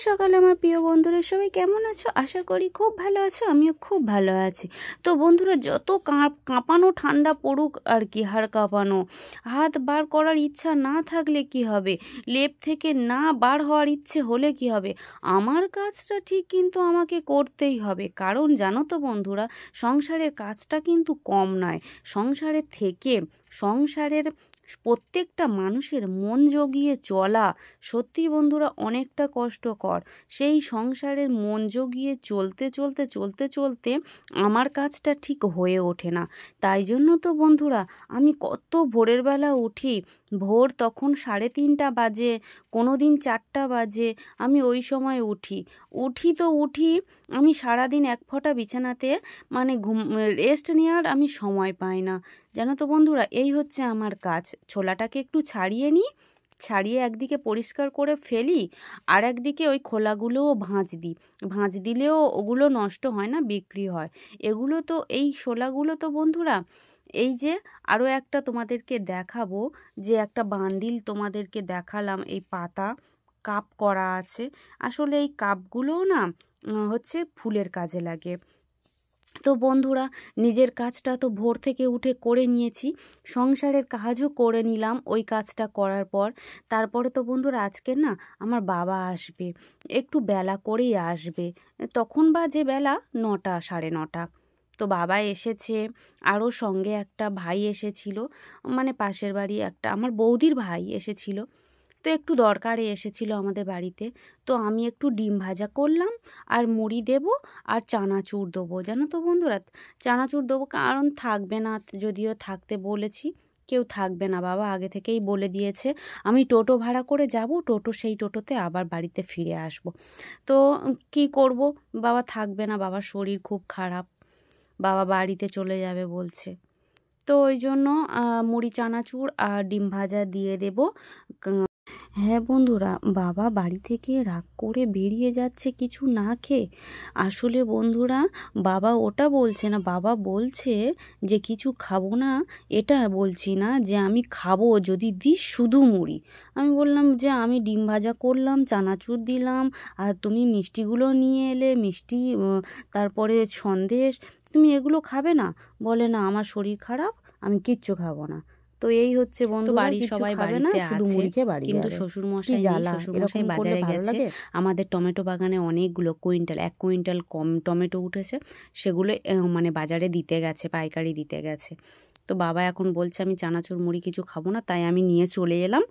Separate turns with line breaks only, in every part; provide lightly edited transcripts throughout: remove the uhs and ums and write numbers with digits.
সকাল আমার প্রিয় বন্ধুরা, সবাই কেমন আছো? আশা করি খুব ভালো আছো, আমিও খুব ভালো আছি। তো বন্ধুরা, যত কাঁপানো ঠান্ডা পড়ুক আর কি, হাড় কাঁপানো, হাত বার করার ইচ্ছা না থাকলে কি হবে, লেপ থেকে না বার হওয়ার ইচ্ছে হলে কি হবে, আমার কাজটা ঠিক কিন্তু আমাকে করতেই হবে। কারণ জানো তো বন্ধুরা, সংসারের কাজটা কিন্তু কম নয়। সংসারের থেকে সংসারের প্রত্যেকটা মানুষের মন জগিয়ে চলা সত্যি বন্ধুরা অনেকটা কষ্টকর। সেই সংসারের মন জগিয়ে চলতে চলতে চলতে চলতে আমার কাজটা ঠিক হয়ে ওঠে না। তাই জন্য তো বন্ধুরা আমি কত ভোরের বেলা উঠি। ভোর তখন 3:30 বাজে, কোনো দিন 4টা বাজে, আমি ওই সময় উঠি। উঠি আমি সারাদিন এক ফোঁটা বিছানাতে মানে রেস্ট নেওয়ার আমি সময় পাই না। জানো তো বন্ধুরা, এই হচ্ছে আমার কাজ। ছোলাটাকে একটু ছাড়িয়ে একদিকে পরিষ্কার করে ফেলি, আর একদিকে ওই খোলাগুলোও ভাঁজ দিলেও ওগুলো নষ্ট হয় না, বিক্রি হয়। এগুলো তো, এই শোলাগুলো তো বন্ধুরা, এই যে আরও একটা তোমাদেরকে দেখাবো, যে একটা বান্ডিল তোমাদেরকে দেখালাম, এই পাতা কাপ করা আছে। আসলে এই কাপগুলোও না হচ্ছে ফুলের কাজে লাগে। তো বন্ধুরা, নিজের কাজটা তো ভোর থেকে উঠে করে নিয়েছি, সংসারের কাজও করে নিলাম ওই কাজটা করার পর। তারপরে তো বন্ধুরা আজকে না আমার বাবা আসবে, একটু বেলা করেই আসবে। তখন বাজে বেলা 9টা 9:30। তো বাবা এসেছে, আরও সঙ্গে একটা ভাই এসেছিল, মানে পাশের বাড়ি একটা আমার বৌদির ভাই এসেছিল। তো একটু দরকারে এসেছিল আমাদের বাড়িতে। তো আমি একটু ডিম ভাজা করলাম, আর মুড়ি দেব, আর চানাচুর দেবো। জানো তো বন্ধুরা, চানাচুর দেবো, কারণ থাকবে না, যদিও থাকতে বলেছি, কেউ থাকবে না, বাবা আগে থেকেই বলে দিয়েছে। আমি টোটো ভাড়া করে যাব, সেই টোটোতে আবার বাড়িতে ফিরে আসব। তো কি করব, বাবা থাকবে না, বাবার শরীর খুব খারাপ, বাবা বাড়িতে চলে যাবে বলছে। তো ওই জন্য মুড়ি চানাচুর আর ডিম ভাজা দিয়ে দেব। হ্যাঁ বন্ধুরা, বাবা বাড়ি থেকে রাগ করে বেরিয়ে যাচ্ছে কিছু না খেয়ে। আসলে বন্ধুরা, বাবা ওটা বলছে না, বাবা বলছে যে কিছু খাবো না। এটা বলছি না যে আমি খাবো যদি দিস শুধু মুড়ি। আমি বললাম যে আমি ডিম ভাজা করলাম, চানাচুর দিলাম, আর তুমি মিষ্টিগুলো নিয়ে এলে, মিষ্টি, তারপরে সন্দেশ, তুমি এগুলো খাবে না? বলে না, আমার শরীর খারাপ, আমি কিচ্ছু খাবো না। তো এই হচ্ছে বন্ধু, বাড়ির সবাই বাড়িতে
শুধু
আছে,
মুড়ি খেয়ে বাড়ি
কিন্তু
যাবে।
শ্বশুর
কি
মশাই নেই।
জ্বালা,
শ্বশুর
এরকম
মশাই
করলে
বাজারে
ভালো
গেছে।
লাগে?
আমাদের টমেটো বাগানে অনেকগুলো কুইন্টাল, 1 কুইন্টাল কম টমেটো উঠেছে, সেগুলো মানে বাজারে দিতে গেছে, পাইকারি দিতে গেছে। তো বাবা এখন বলছে আমি চানাচুর মুড়ি কিছু খাবো না, তাই আমি নিয়ে চলে এলাম,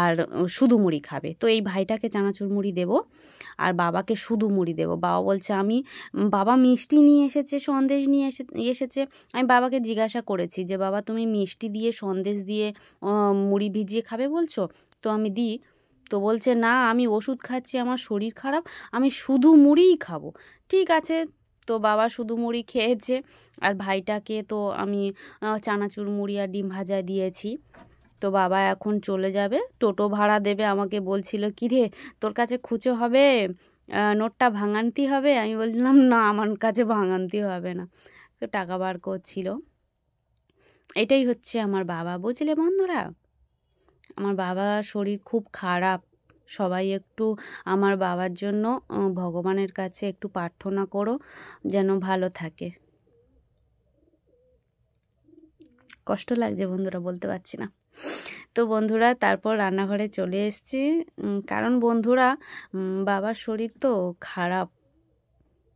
আর শুধু মুড়ি খাবে। তো এই ভাইটাকে চানাচুর মুড়ি দেব, আর বাবাকে শুধু মুড়ি দেব। বাবা বলছে বাবা মিষ্টি নিয়ে এসেছে, সন্দেশ নিয়ে এসেছে। আমি বাবাকে জিজ্ঞাসা করেছি যে বাবা, তুমি মিষ্টি দিয়ে সন্দেশ দিয়ে মুড়ি ভিজিয়ে খাবে বলছো, তো আমি দিই? তো বলছে না, আমি ওষুধ খাচ্ছি, আমার শরীর খারাপ, আমি শুধু মুড়িই খাবো। ঠিক আছে। তো বাবা শুধু মুড়ি খেয়েছে, আর ভাইটাকে তো আমি চানাচুর মুড়ি আর ডিম ভাজা দিয়েছি। তো বাবা এখন চলে যাবে, টোটো ভাড়া দেবে আমাকে। বলছিল, কিরে তোর কাছে খুচো হবে, নোটটা ভাঙান্তি হবে? আমি বললাম না, আমার কাছে ভাঙান্তি হবে না। তো টাকা বার করছিল। এটাই হচ্ছে আমার বাবা, বুঝলে বন্ধুরা। আমার বাবার শরীর খুব খারাপ। সবাই একটু আমার বাবার জন্য ভগবানের কাছে একটু প্রার্থনা করো, যেন ভালো থাকে। কষ্ট লাগছে বন্ধুরা, বলতে পারছি না। তো বন্ধুরা, তারপর রান্নাঘরে চলে এসেছি, কারণ বন্ধুরা বাবার শরীর তো খারাপ,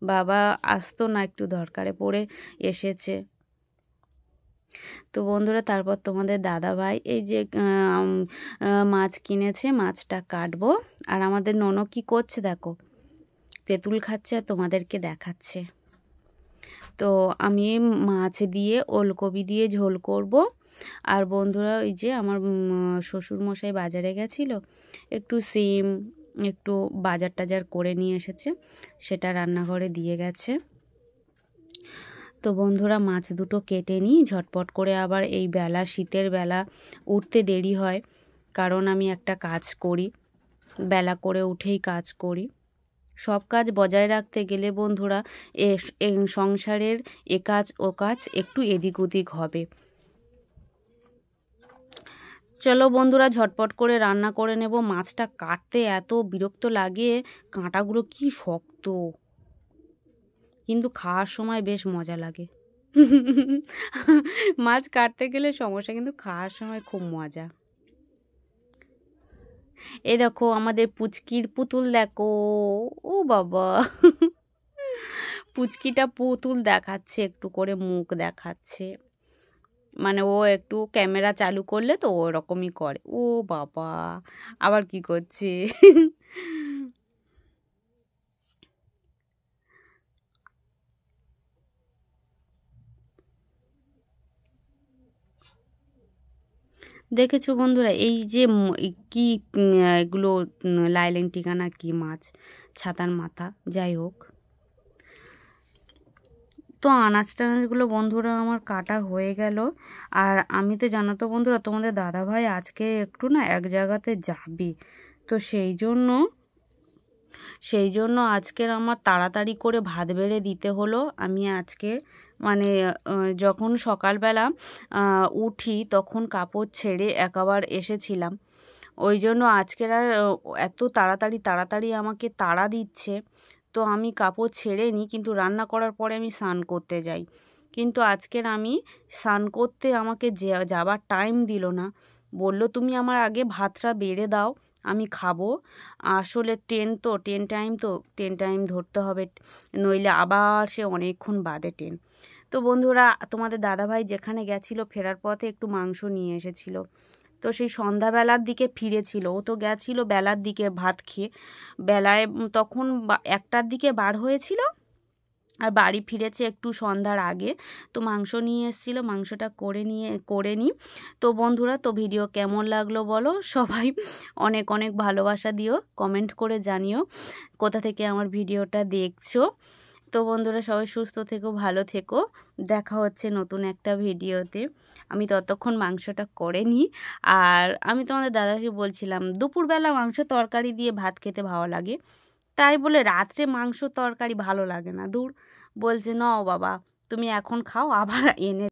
বাবা আসতো না, একটু দরকারে পড়ে এসেছে। তো বন্ধুরা, তারপর তোমাদের দাদাভাই এই যে মাছ কিনেছে, মাছটা কাটবো। আর আমাদের ননদ কি করছে দেখো, তেঁতুল খাচ্ছে আর তোমাদেরকে দেখাচ্ছে। তো আমি মাছ দিয়ে ওলকপি দিয়ে ঝোল করব। আর বন্ধুরা, ওই যে আমার শ্বশুরমশাই বাজারে গেছিলো, একটু সিম, একটু বাজার টাজার করে নিয়ে এসেছে, সেটা রান্নাঘরে দিয়ে গেছে। তো বন্ধুরা, মাছ দুটো কেটে নিই ঝটপট করে। আবার এই বেলা, শীতের বেলা উঠতে দেরি হয়, কারণ আমি একটা কাজ করি, বেলা করে উঠেই কাজ করি। সব কাজ বজায় রাখতে গেলে বন্ধুরা সংসারের এ কাজ ও কাজ একটু এদিক ওদিক হবে। চলো বন্ধুরা ঝটপট করে রান্না করে নেব। মাছটা কাটতে এত বিরক্ত লাগে, কাঁটাগুলো কি শক্ত, কিন্তু খাওয়ার সময় বেশ মজা লাগে। মাছ কাটতে গেলে সমস্যা, কিন্তু খাওয়ার সময় খুব মজা। এই দেখো আমাদের পুচকির পুতুল, দেখো, ও বাবা, পুচকিটা পুতুল দেখাচ্ছে, একটু করে মুখ দেখাচ্ছে, মানে ও একটু ক্যামেরা চালু করলে তো ওরকমই করে। ও বাবা, আবার কি করছে। দেখেছো বন্ধুরা, এই যে কি এগুলো লাইলেন টিকানা কি মাছ, ছাতার মাথা, যাই হোক। তো আনাজ টানাজগুলো বন্ধুরা আমার কাটা হয়ে গেল। আর আমি তো জানো তো বন্ধুরা, তোমাদের দাদাভাই আজকে একটু না এক জায়গাতে যাবে, তো সেই জন্য আজকের আমার তাড়াতাড়ি করে ভাত বেড়ে দিতে হলো। আমি আজকে মানে যখন সকালবেলা উঠি তখন কাপড় ছেড়ে একবার এসেছিলাম, ওই জন্য আজকের আর এত তাড়াতাড়ি আমাকে তাড়া দিচ্ছে, তো আমি কাপড় ছেড়ে নিই, কিন্তু রান্না করার পরে আমি স্নান করতে যাই। কিন্তু আজকের আমি স্নান করতে আমাকে যাবার টাইম দিল না, বলল তুমি আমার আগে ভাতটা বেড়ে দাও, আমি খাবো। আসলে ট্রেন টাইম ধরতে হবে, নইলে আবার সে অনেকক্ষণ বাদে ট্রেন। তো বন্ধুরা, তোমাদের দাদাভাই যেখানে গেছিলো ফেরার পথে একটু মাংস নিয়ে এসেছিল, তো সেই সন্ধ্যাবেলার দিকে ফিরেছিল। ও তো গেছিলো বেলার দিকে ভাত খেয়ে, বেলায় তখন 1টার দিকে বার হয়েছিল, আর বাড়ি ফিরেছে একটু সন্ধ্যার আগে। তো মাংস নিয়ে এসেছিলো, মাংসটা করে নিই। তো বন্ধুরা, তো ভিডিও কেমন লাগলো বলো, সবাই অনেক অনেক ভালোবাসা দিও, কমেন্ট করে জানিও কোথা থেকে আমার ভিডিওটা দেখছো। তো বন্ধুরা, সবাই সুস্থ থেকো, ভালো থেকো, দেখা হচ্ছে নতুন একটা ভিডিওতে। আমি ততক্ষণ মাংসটা করে নিই। আর আমি তোমাদের দাদাকে বলছিলাম দুপুরবেলা মাংস তরকারি দিয়ে ভাত খেতে ভালো লাগে, তাই বলে রাত্রে মাংস তরকারি ভালো লাগে না, দূর। বলছে নাও বাবা, তুমি এখন খাও, আবার এনে